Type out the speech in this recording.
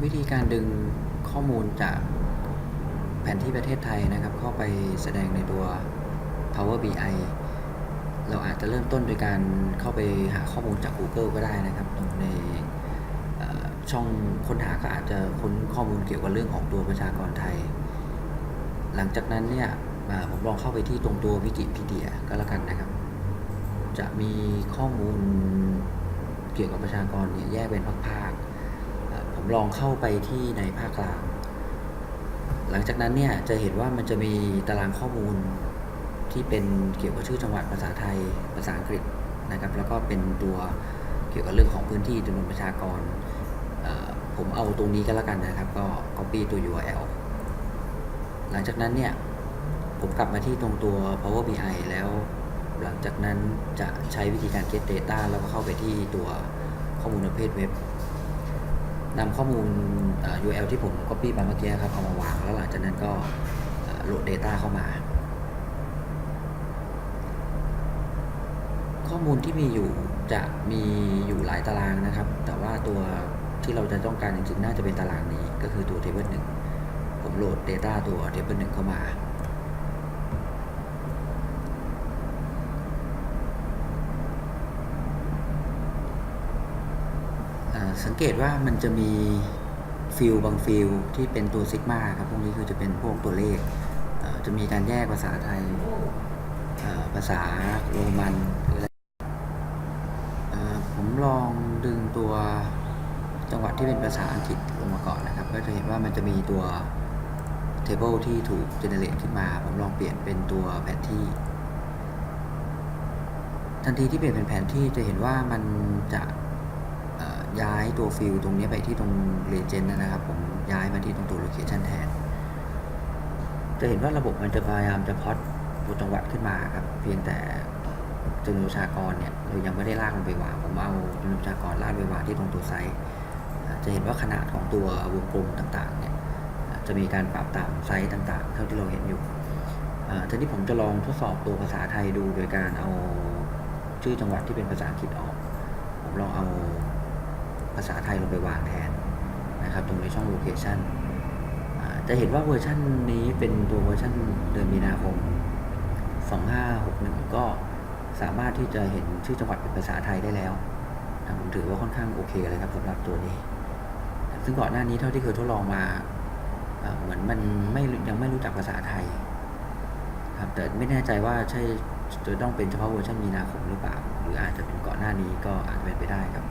วิธีการดึงข้อมูลจากแผนที่ประเทศไทยนะครับเข้าไปแสดงในตัว Power BI เราอาจจะเริ่มต้นโดยการเข้าไปหาข้อมูลจาก Google ก็ได้นะครับตรงในช่องค้นหาก็อาจจะค้นข้อมูลเกี่ยวกับเรื่องของตัวประชากรไทยหลังจากนั้นเนี่ยผมลองเข้าไปที่ตรงตัววิกิพีเดียก็แล้วกันนะครับจะมีข้อมูลเกี่ยวกับประชากรเนี่ยแยกเป็นภาคๆผมลองเข้าไปที่ในภาคกลางหลังจากนั้นเนี่ยจะเห็นว่ามันจะมีตารางข้อมูลที่เป็นเกี่ยวกับชื่อจังหวัดภาษาไทยภาษาอังกฤษนะครับแล้วก็เป็นตัวเกี่ยวกับเรื่องของพื้นที่จำนวนประชากรผมเอาตรงนี้ก็แล้วกันนะครับก็ copy ตัว URL หลังจากนั้นเนี่ยผมกลับมาที่ตรงตัว Power BI แล้วหลังจากนั้นจะใช้วิธีการ get data แล้วก็เข้าไปที่ตัวข้อมูลประเภทเว็บนำข้อมูลURL ที่ผม copy มาเมื่อกี้ครับเอามาวางแล้วหลังจากนั้นก็โหลด data เข้ามาข้อมูลที่มีอยู่จะมีอยู่หลายตารางนะครับแต่ว่าตัวที่เราจะต้องการจริงๆน่าจะเป็นตารางนี้ก็คือตัว table 1ผมโหลด data ตัว table 1เข้ามาสังเกตว่ามันจะมีฟิลบางฟิลที่เป็นตัวซิกมาครับพวกนี้คือจะเป็นพวกตัวเลขจะมีการแยกภาษาไทยภาษาโรมันผมลองดึงตัวจังหวัดที่เป็นภาษาอังกฤษลงมาก่อนนะครับก็จะเห็นว่ามันจะมีตัว table ที่ถูก generate ขึ้นมาผมลองเปลี่ยนเป็นตัวแผนที่ทันทีที่เปลี่ยนเป็นแผนที่จะเห็นว่ามันจะย้ายตัวฟิลตรงนี้ไปที่ตรง Legend นะครับผมย้ายมาที่ตรงตัว Location แทนจะเห็นว่าระบบมันจะพยายามจะพอตตัวจังหวัดขึ้นมาครับเพียงแต่จำนวนประชากรเนี่ยเรายังไม่ได้ลากลงไปวางผมเอาจำนวนประชากรลากไปวางที่ตรงตัวไซส์จะเห็นว่าขนาดของตัววงกลมต่างๆเนี่ยจะมีการปรับตามไซส์ต่างๆเท่าที่เราเห็นอยู่ทีนี้ผมจะลองทดสอบตัวภาษาไทยดูโดยการเอาชื่อจังหวัดที่เป็นภาษาอังกฤษออกผมลองเอาภาษาไทยลงไปวางแทนนะครับตรงในช่อง location จะเห็นว่าเวอร์ชันนี้เป็นตัวเวอร์ชันเดือนมีนาคม2561ก็สามารถที่จะเห็นชื่อจังหวัดเป็นภาษาไทยได้แล้วผมถือว่าค่อนข้างโอเคเลยครับสำหรับตัวนี้ซึ่งก่อนหน้านี้เท่าที่เคยทดลองมาเหมือนมันยังไม่รู้จักภาษาไทยครับแต่ไม่แน่ใจว่าใช่จะต้องเป็นเฉพาะเวอร์ชันมีนาคมหรือเปล่าหรืออาจจะเป็นก่อนหน้านี้ก็อาจจะเป็นไปได้ครับ